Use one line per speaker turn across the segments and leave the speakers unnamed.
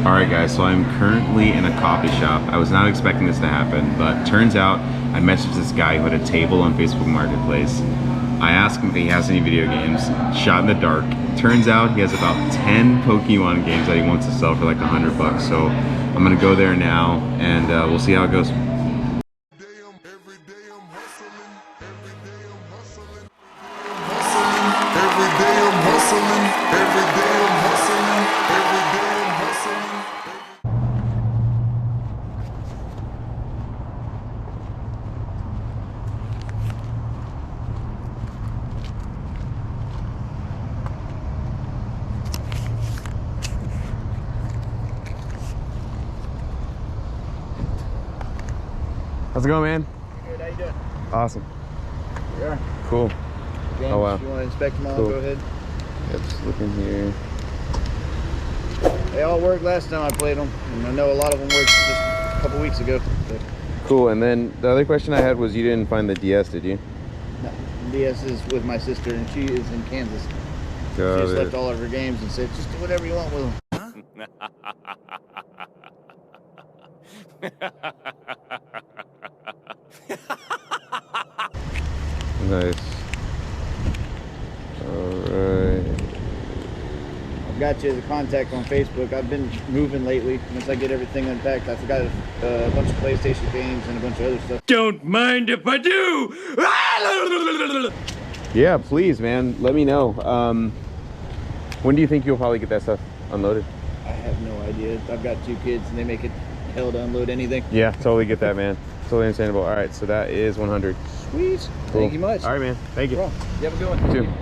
Alright guys, so I'm currently in a coffee shop. I was not expecting this to happen, but turns out I messaged this guy who had a table on Facebook Marketplace. I asked him if he has any video games, shot in the dark. Turns out he has about 10 Pokemon games that he wants to sell for like $100. So I'm gonna go there now and we'll see how it goes. How's it going, man?
Good, how you doing?
Awesome.
We are.
Cool.
Games,
oh wow.
If you want to inspect them all,
Cool.
go ahead.
Yep, just looking here.
They all worked last time I played them, and I know a lot of them worked just a couple weeks ago. But
Cool, and then the other question I had was you didn't find the DS, did you?
no, DS is with my sister, and she is in Kansas.
Got
She just
it.
left all of her games and said, just do whatever you want with them.
Nice. Alright.
I've got you as a contact on Facebook. I've been moving lately. Once I get everything unpacked, I forgot a bunch of PlayStation games and a bunch of other stuff.
Don't mind if I do!
Yeah, please, man. Let me know. When do you think you'll probably get that stuff unloaded?
I have no idea. I've got 2 kids, and they make it hell to unload anything.
Yeah, totally get that, man. Totally understandable. All right, so that is 100.
Sweet.
Cool.
Thank you much.
All right, man. Thank you.
You have a good one.
You too.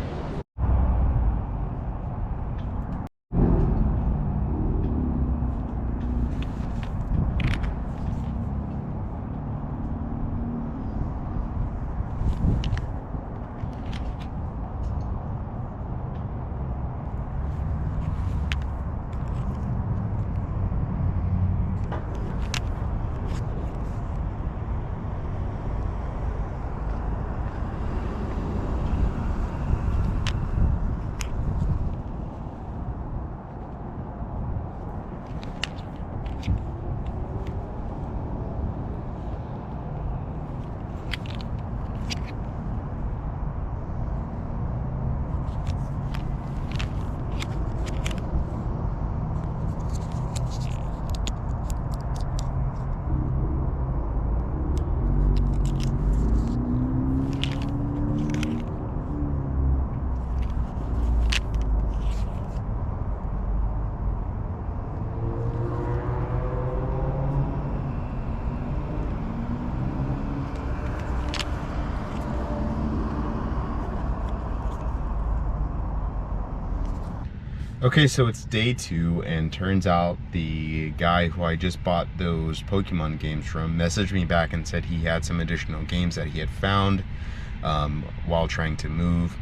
Okay, so it's day 2, and turns out the guy who I just bought those Pokemon games from messaged me back and said he had some additional games that he had found while trying to move.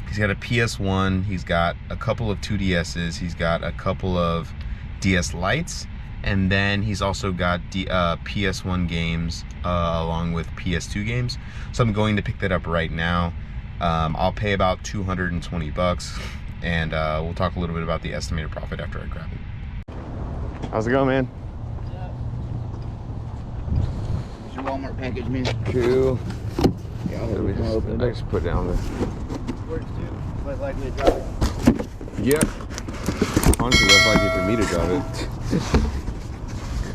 He's got a PS1, he's got a couple of 2DSs, he's got a couple of DS Lites, and then he's also got PS1 games along with PS2 games. So I'm going to pick that up right now. I'll pay about $220. And we'll talk a little bit about the estimated profit after I grab it. How's it going, man?
It's your Walmart package, man.
Cool.
Yeah, I'll open it
I
up.
just put it down there.
Works too. Less likely to drop it.
Yep. Honestly, less likely for me to drop it.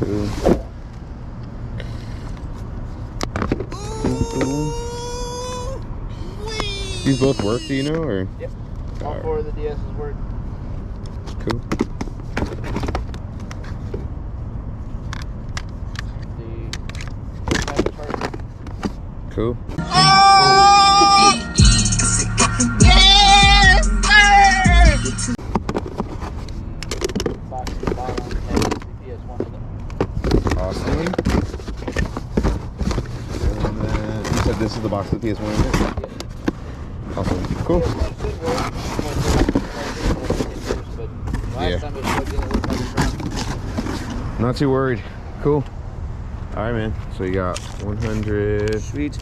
Cool. These both work, do you know, or?
Yep. All 4 of the DSs work.
Cool. Cool.
Box to the bottom has the PS1 in it.
Awesome. And then you said this is the box with the PS1 in it? Awesome. Cool.
Last time it plugged in, it looked like it's wrong.
Not too worried. Cool. All right, man. So you got 100.
Sweet.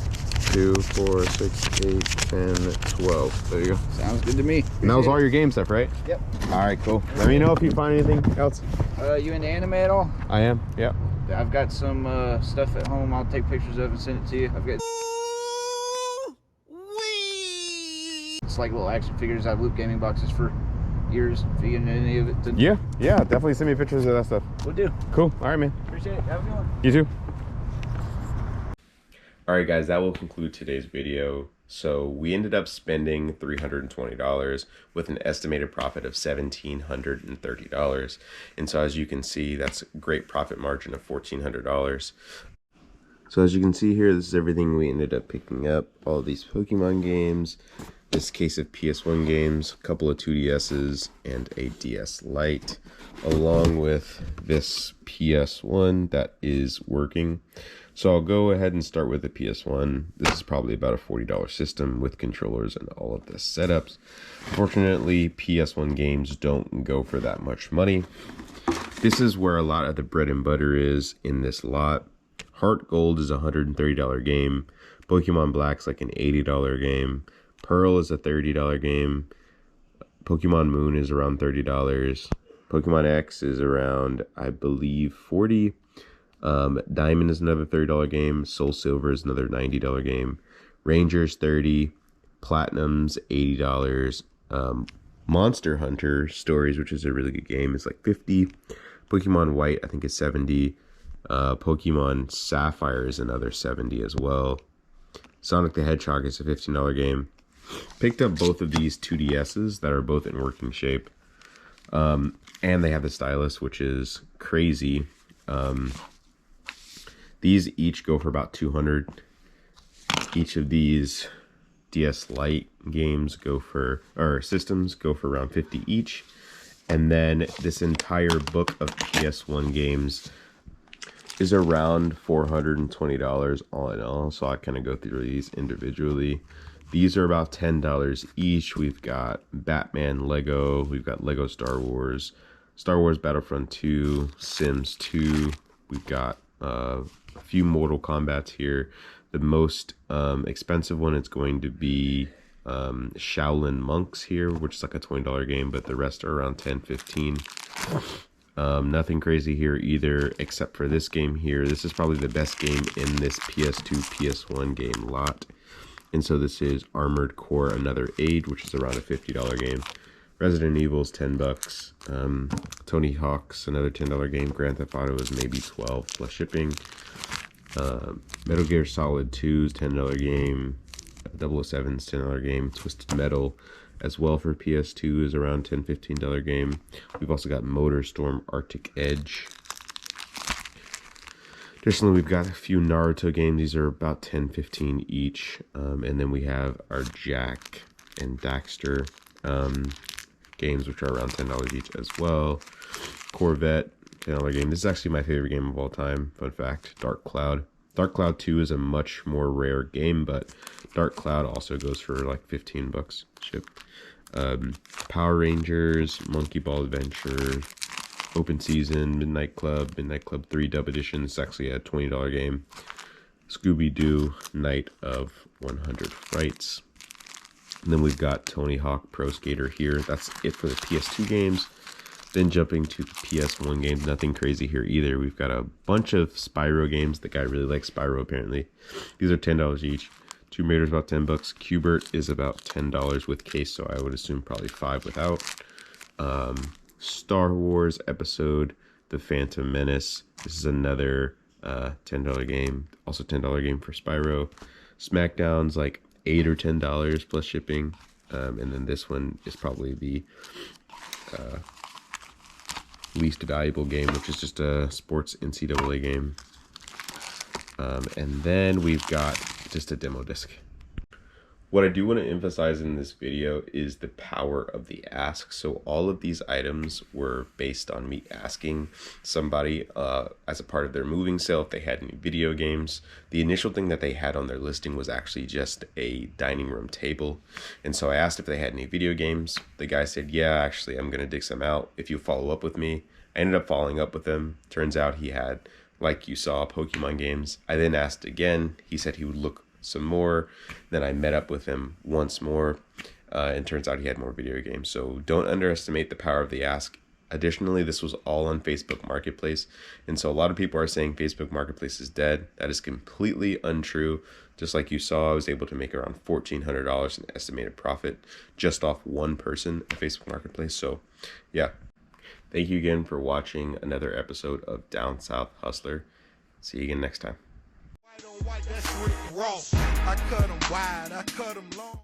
2, 4, 6, 8, 10, 12. There you go.
Sounds good to me.
And that was all your game stuff, right?
Yep.
All right, cool. Let me know if you find anything else.
You into anime at all?
I am, yeah.
I've got some stuff at home. I'll take pictures of and send it to you. I've got it's like little action figures. I've looped gaming boxes for years. If you into any of it, then
Yeah, definitely send me pictures of that stuff.
we'll do.
Cool. All right, man.
Appreciate it. Have a good one.
You too. All right, guys, that will conclude today's video. So we ended up spending $320 with an estimated profit of $1,730. And so as you can see, that's a great profit margin of $1,400. So as you can see here, this is everything we ended up picking up. All these Pokemon games, this case of PS1 games, a couple of 2DSs, and a DS Lite, along with this PS1 that is working. So I'll go ahead and start with the PS1. This is probably about a $40 system with controllers and all of the setups. Fortunately, PS1 games don't go for that much money. This is where a lot of the bread and butter is in this lot. Heart Gold is a $130 game. Pokemon Black's like an $80 game. Pearl is a $30 game. Pokemon Moon is around $30. Pokemon X is around, I believe, $40. Diamond is another $30 game. Soul Silver is another $90 game. Ranger's $30. Platinum's $80. Monster Hunter Stories, which is a really good game, is like $50. Pokemon White, I think, is $70. Pokemon Sapphire is another $70 as well. Sonic the Hedgehog is a $15 game. Picked up both of these 2DSs that are both in working shape. And they have the stylus, which is crazy. These each go for about $200. Each of these DS Lite games systems go for around $50 each. And then this entire book of PS1 games is around $420 all in all. So I kind of go through these individually. These are about $10 each. We've got Batman Lego. We've got Lego Star Wars Battlefront 2, Sims 2. We've got a few Mortal Kombats here. The most expensive one is going to be Shaolin Monks here, which is like a $20 game, but the rest are around $10, $15. Nothing crazy here either, except for this game here. This is probably the best game in this PS2, PS1 game lot. And so this is Armored Core Another Age, which is around a $50 game. Resident Evil's $10. Tony Hawk's another $10 game. Grand Theft Auto is maybe $12 plus shipping. Metal Gear Solid 2's $10 game. 007's $10 game. Twisted Metal as well for PS2 is around $10, $15 game. We've also got MotorStorm Arctic Edge. Additionally, we've got a few Naruto games. These are about $10, $15 each. And then we have our Jak and Daxter games, which are around $10 each as well. Corvette, $10 game. This is actually my favorite game of all time. Fun fact, Dark Cloud. Dark Cloud 2 is a much more rare game, but Dark Cloud also goes for like $15 ship. Power Rangers, Monkey Ball Adventure, Open Season, Midnight Club 3 Dub Edition. It's actually a $20 game. Scooby-Doo, Night of 100 Frights. And then we've got Tony Hawk Pro Skater here. That's it for the PS2 games. Then jumping to the PS1 games, nothing crazy here either. We've got a bunch of Spyro games. The guy really likes Spyro apparently. These are $10 each. Tomb Raider's about $10. Q*bert is about $10 with case, so I would assume probably $5 without. Star Wars Episode The Phantom Menace. This is another $10 game. Also $10 game for Spyro. SmackDown's like $8 or $10 plus shipping. And then this one is probably the least valuable game, which is just a sports NCAA game. And then we've got just a demo disc. What I do want to emphasize in this video is the power of the ask. So all of these items were based on me asking somebody as a part of their moving sale if they had any video games. The initial thing that they had on their listing was actually just a dining room table. And so I asked if they had any video games. The guy said, yeah, actually, I'm going to dig some out if you follow up with me. I ended up following up with him. Turns out he had, like you saw, Pokemon games. I then asked again. He said he would look
some more. Then I met up with him once more, and turns out he had more video games. So don't underestimate the power of the ask. Additionally, this was all on Facebook Marketplace, and so a lot of people are saying Facebook Marketplace is dead. That is completely untrue. Just like you saw, I was able to make around $1,400 in estimated profit just off one person at Facebook Marketplace. So yeah, thank you again for watching another episode of Down South Hustler. See you again next time.
White on white, that's Rick Ross. I cut 'em wide, I cut 'em long.